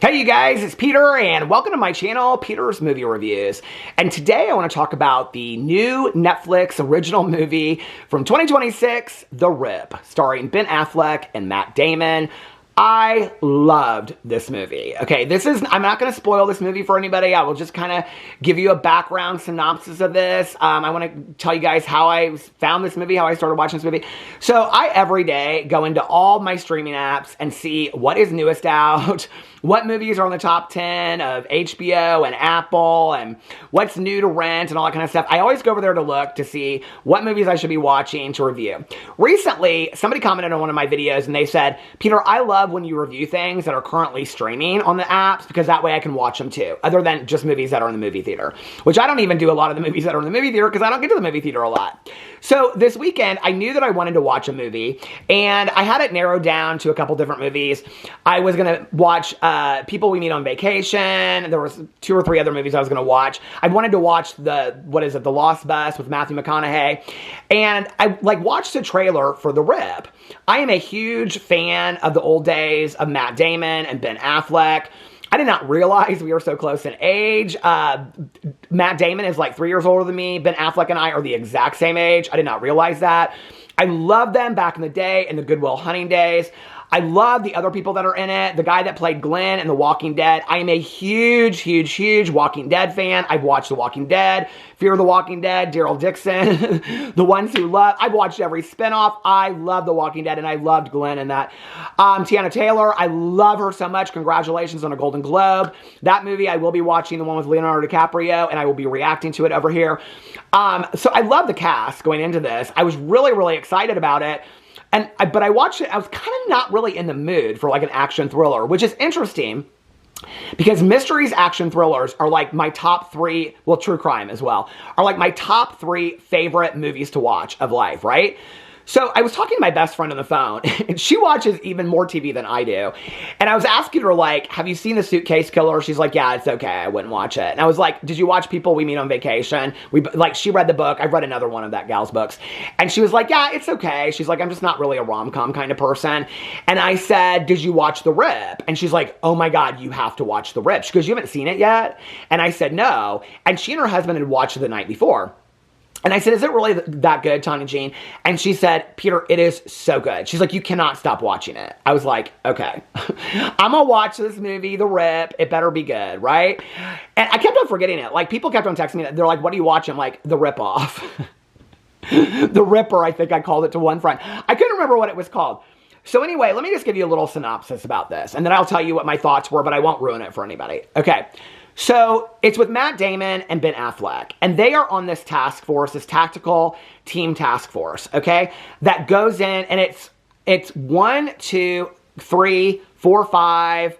Hey you guys, it's Peter and welcome to my channel, Peter's Movie Reviews. And today I want to talk about the new Netflix original movie from 2026, The Rip, starring Ben Affleck and Matt Damon. I loved this movie. Okay, I'm not going to spoil this movie for anybody. I will just kind of give you a background synopsis of this. I want to tell you guys how I found this movie, how I started watching this movie. So I, every day, go into all my streaming apps and see what is newest out, what movies are on the top 10 of HBO and Apple, and what's new to rent and all that kind of stuff. I always go over there to look to see what movies I should be watching to review. Recently, somebody commented on one of my videos and they said, Peter, I love when you review things that are currently streaming on the apps because that way I can watch them too, other than just movies that are in the movie theater, which I don't even do a lot of the movies that are in the movie theater because I don't get to the movie theater a lot. So this weekend, I knew that I wanted to watch a movie and I had it narrowed down to a couple different movies. I was going to watch People We Meet on Vacation. There was 2 or 3 other movies I was going to watch. I wanted to watch The Lost Bus with Matthew McConaughey. And I watched the trailer for The Rip. I am a huge fan of the old days of Matt Damon and Ben Affleck. I did not realize we were so close in age. Matt Damon is like 3 years older than me. Ben Affleck and I are the exact same age. I did not realize that. I loved them back in the day, in the Good Will Hunting days. I love the other people that are in it. The guy that played Glenn in The Walking Dead. I am a huge, huge, huge Walking Dead fan. I've watched The Walking Dead, Fear the Walking Dead, Daryl Dixon, The Ones Who Love. I've watched every spinoff. I love The Walking Dead, and I loved Glenn in that. Tiana Taylor, I love her so much. Congratulations on a Golden Globe. That movie, I will be watching, the one with Leonardo DiCaprio, and I will be reacting to it over here. So I love the cast going into this. I was really, really excited about it. But I watched it, I was kind of not really in the mood for like an action thriller, which is interesting because mysteries, action thrillers are like my top 3, well, true crime as well, are like my top 3 favorite movies to watch of life, right? So I was talking to my best friend on the phone, and she watches even more TV than I do. And I was asking her, like, have you seen The Suitcase Killer? She's like, yeah, it's okay. I wouldn't watch it. And I was like, did you watch People We Meet on Vacation? She read the book. I've read another one of that gal's books. And she was like, yeah, it's okay. She's like, I'm just not really a rom-com kind of person. And I said, did you watch The Rip? And she's like, oh my God, you have to watch The Rip. She goes, you haven't seen it yet? And I said, no. And she and her husband had watched it the night before. And I said, is it really that good, Tanya Jean? And she said, Peter, it is so good. She's like, you cannot stop watching it. I was like, okay, I'm going to watch this movie, The Rip. It better be good, right? And I kept on forgetting it. Like, people kept on texting me. They're like, what are you watching? I'm like, The Rip Off. The Ripper, I think I called it to one friend. I couldn't remember what it was called. So anyway, let me just give you a little synopsis about this. And then I'll tell you what my thoughts were, but I won't ruin it for anybody. Okay. So it's with Matt Damon and Ben Affleck, and they are on this task force, this tactical team task force, okay, that goes in, and it's 1, 2, 3, 4, 5,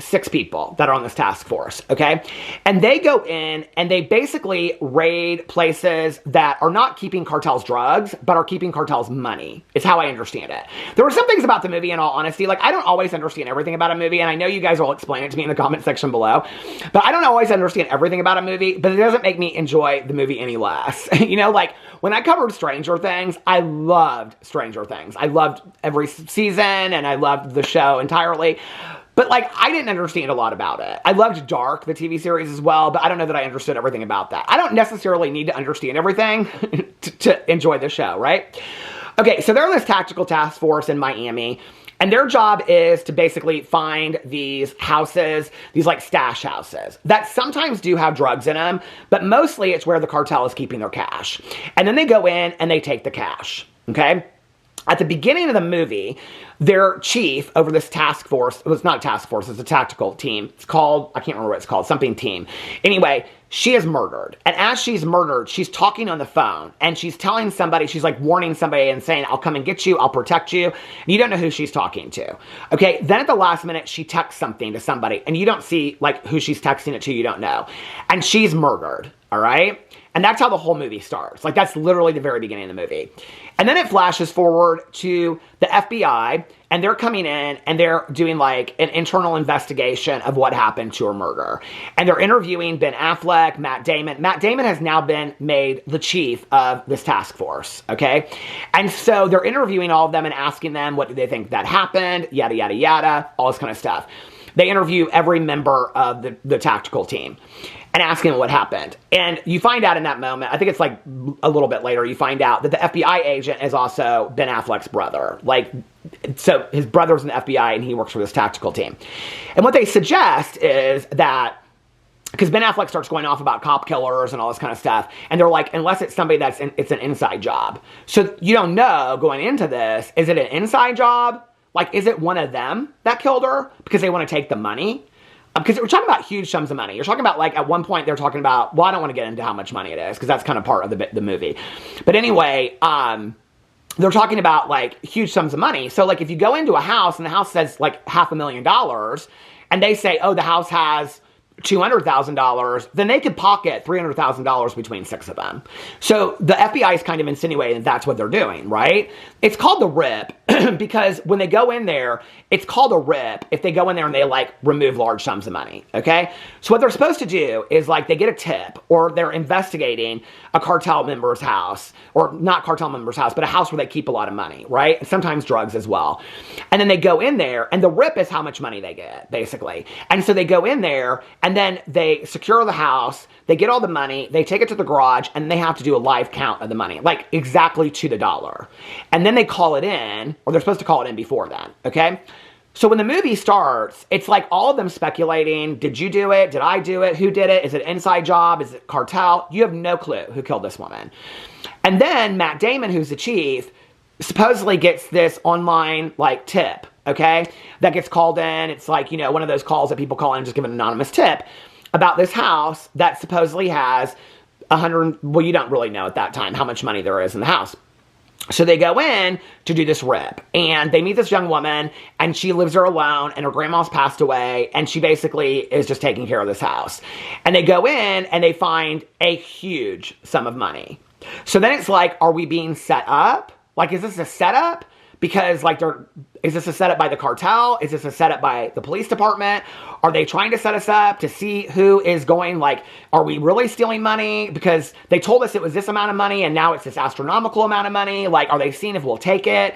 6 people that are on this task force, okay? And they go in and they basically raid places that are not keeping cartels drugs, but are keeping cartels money. It's how I understand it. There were some things about the movie, in all honesty, like I don't always understand everything about a movie, and I know you guys will explain it to me in the comment section below, but I don't always understand everything about a movie, but it doesn't make me enjoy the movie any less. You know, like when I covered Stranger Things, I loved Stranger Things. I loved every season, and I loved the show entirely. But, like, I didn't understand a lot about it. I loved Dark, the TV series as well, but I don't know that I understood everything about that. I don't necessarily need to understand everything to enjoy the show, right? Okay, so they're on this tactical task force in Miami, and their job is to basically find these houses, these, like, stash houses that sometimes do have drugs in them, but mostly it's where the cartel is keeping their cash. And then they go in and they take the cash, okay? At the beginning of the movie, their chief over this task force, well, it's not a task force, it's a tactical team. It's called, I can't remember what it's called, something team. Anyway, she is murdered. And as she's murdered, she's talking on the phone and she's telling somebody, she's like warning somebody and saying, I'll come and get you, I'll protect you. And you don't know who she's talking to. Okay, then at the last minute, she texts something to somebody and you don't see like who she's texting it to, you don't know. And she's murdered, all right? And that's how the whole movie starts. Like, that's literally the very beginning of the movie. And then it flashes forward to the FBI, and they're coming in, and they're doing, like, an internal investigation of what happened to her murder. And they're interviewing Ben Affleck, Matt Damon. Matt Damon has now been made the chief of this task force, okay? And so they're interviewing all of them and asking them what do they think that happened, yada, yada, yada, all this kind of stuff. they interview every member of the tactical team and ask him what happened. And you find out in that moment, I think it's like a little bit later, you find out that the FBI agent is also Ben Affleck's brother. Like, so his brother's in the FBI and he works for this tactical team. And what they suggest is that, because Ben Affleck starts going off about cop killers and all this kind of stuff, and they're like, unless it's somebody it's an inside job. So you don't know going into this, is it an inside job? Like, is it one of them that killed her because they want to take the money? Because we're talking about huge sums of money. You're talking about, like, at one point they're talking about, well, I don't want to get into how much money it is because that's kind of part of the movie. But anyway, they're talking about, like, huge sums of money. So, like, if you go into a house and the house says, like, $500,000 and they say, oh, the house has $200,000, then they could pocket $300,000 between 6 of them. So the FBI is kind of insinuating that's what they're doing, right? It's called the rip because when they go in there, it's called a rip if they go in there and they, like, remove large sums of money, okay? So what they're supposed to do is, like, they get a tip or they're investigating a cartel member's house, or not cartel member's house, but a house where they keep a lot of money, right? Sometimes drugs as well. And then they go in there and the rip is how much money they get, basically. And so they go in there and then they secure the house, they get all the money, they take it to the garage, and they have to do a live count of the money, like exactly to the dollar. And then they call it in, or they're supposed to call it in before then, okay? So when the movie starts, it's like all of them speculating, did you do it? Did I do it? Who did it? Is it an inside job? Is it cartel? You have no clue who killed this woman. And then Matt Damon, who's the chief, supposedly gets this online, like, tip, okay, that gets called in. It's like, you know, one of those calls that people call in and just give an anonymous tip about this house that supposedly has well, you don't really know at that time how much money there is in the house. So they go in to do this rip, and they meet this young woman, and she lives there alone, and her grandma's passed away, and she basically is just taking care of this house. And they go in, and they find a huge sum of money. So then it's like, are we being set up? Like, is this a setup? Because, like, is this a setup by the cartel? Is this a setup by the police department? Are they trying to set us up to see who is going, like, are we really stealing money? Because they told us it was this amount of money, and now it's this astronomical amount of money. Like, are they seeing if we'll take it?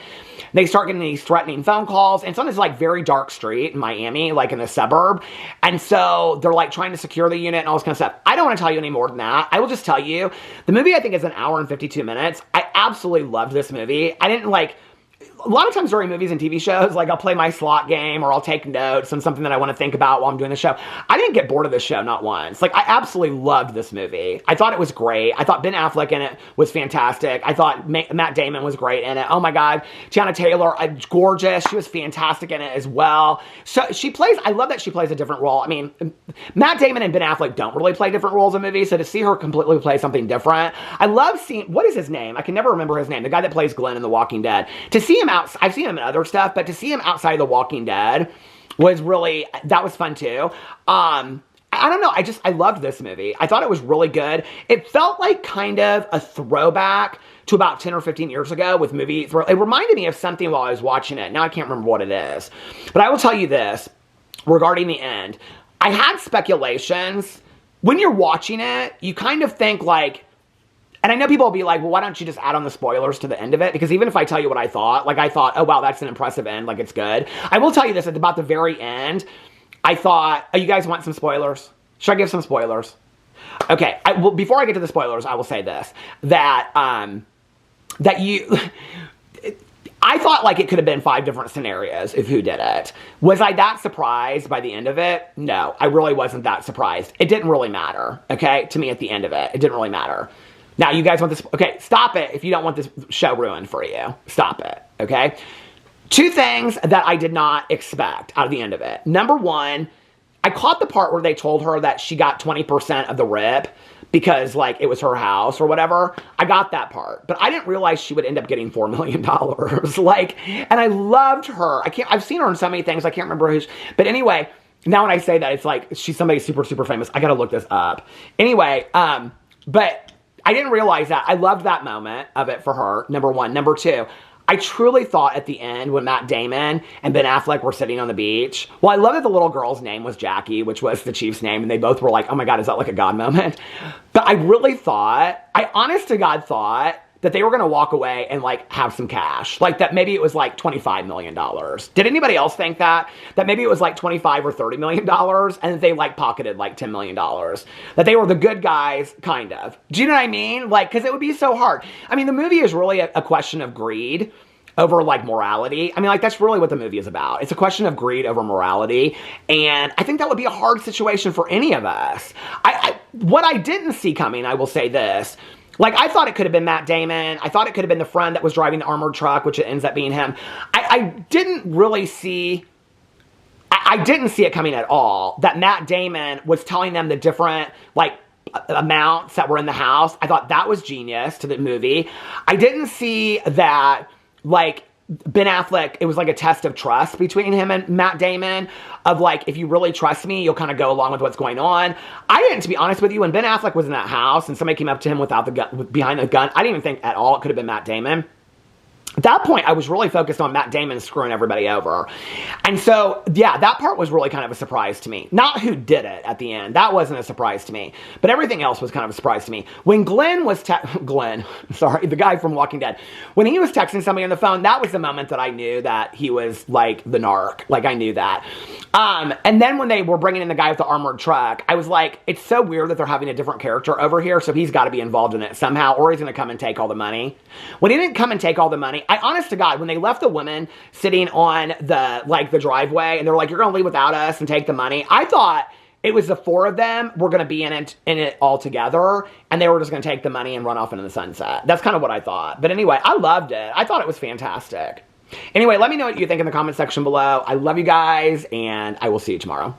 They start getting these threatening phone calls, and it's on this, like, very dark street in Miami, like in the suburb. And so they're, like, trying to secure the unit and all this kind of stuff. I don't want to tell you any more than that. I will just tell you, the movie, I think, is an hour and 52 minutes. I absolutely loved this movie. I didn't, like... A lot of times during movies and TV shows, like, I'll play my slot game or I'll take notes on something that I want to think about while I'm doing the show. I didn't get bored of this show, not once. Like, I absolutely loved this movie. I thought it was great. I thought Ben Affleck in it was fantastic. I thought Matt Damon was great in it. Oh my God. Tiana Taylor, gorgeous. She was fantastic in it as well. So I love that she plays a different role. I mean, Matt Damon and Ben Affleck don't really play different roles in movies, so to see her completely play something different. I love seeing, what is his name? I can never remember his name. The guy that plays Glenn in The Walking Dead. To see him I've seen him in other stuff, but to see him outside of The Walking Dead was really, that was fun too. I don't know, I loved this movie. I thought it was really good. It felt like kind of a throwback to about 10 or 15 years ago with movies. It reminded me of something while I was watching it. Now I can't remember what it is. But I will tell you this, regarding the end. I had speculations. When you're watching it, you kind of think like, and I know people will be like, well, why don't you just add on the spoilers to the end of it? Because even if I tell you what I thought, like I thought, oh, wow, that's an impressive end. Like, it's good. I will tell you this, at about the very end, I thought, oh, you guys want some spoilers? Should I give some spoilers? Okay. Well, before I get to the spoilers, I will say this, that I thought, like, it could have been 5 different scenarios of who did it. Was I that surprised by the end of it? No, I really wasn't that surprised. It didn't really matter, okay, to me at the end of it. It didn't really matter. Now, you guys want this... Okay, stop it if you don't want this show ruined for you. Stop it, okay? 2 things that I did not expect out of the end of it. Number 1, I caught the part where they told her that she got 20% of the rip because, like, it was her house or whatever. I got that part. But I didn't realize she would end up getting $4 million. Like, and I loved her. I've seen her in so many things. I can't remember who but anyway, now when I say that, it's like she's somebody super, super famous. I gotta look this up. Anyway, but... I didn't realize that. I loved that moment of it for her, number 1. Number 2, I truly thought at the end when Matt Damon and Ben Affleck were sitting on the beach, well, I love that the little girl's name was Jackie, which was the chief's name, and they both were like, oh my God, is that like a God moment? But I really thought, I honest to God thought that they were going to walk away and like have some cash. Like that maybe it was like $25 million. Did anybody else think that? That maybe it was like $25 or $30 million and that they like pocketed like $10 million. That they were the good guys, kind of. Do you know what I mean? Like, because it would be so hard. I mean, the movie is really a question of greed over like morality. I mean, like that's really what the movie is about. It's a question of greed over morality. And I think that would be a hard situation for any of us. What I didn't see coming, I will say this, like I thought it could have been Matt Damon. I thought it could have been the friend that was driving the armored truck, which it ends up being him. I didn't really see, I didn't see it coming at all, that Matt Damon was telling them the different like amounts that were in the house. I thought that was genius to the movie. I didn't see that like Ben Affleck, it was like a test of trust between him and Matt Damon of like, if you really trust me, you'll kind of go along with what's going on. I didn't, to be honest with you, when Ben Affleck was in that house and somebody came up to him without the gun, behind the gun, I didn't even think at all it could have been Matt Damon. At that point, I was really focused on Matt Damon screwing everybody over. And so, yeah, that part was really kind of a surprise to me. Not who did it at the end. That wasn't a surprise to me. But everything else was kind of a surprise to me. When Glenn was, the guy from Walking Dead, when he was texting somebody on the phone, that was the moment that I knew that he was, like, the narc. Like, I knew that. And then when they were bringing in the guy with the armored truck, I was like, it's so weird that they're having a different character over here, so he's got to be involved in it somehow, or he's going to come and take all the money. When he didn't come and take all the money, I honest to God, when they left the woman sitting on the driveway and they were like, you're going to leave without us and take the money, I thought it was the four of them were going to be in it all together and they were just going to take the money and run off into the sunset. That's kind of what I thought. But anyway, I loved it. I thought it was fantastic. Anyway, let me know what you think in the comment section below. I love you guys and I will see you tomorrow.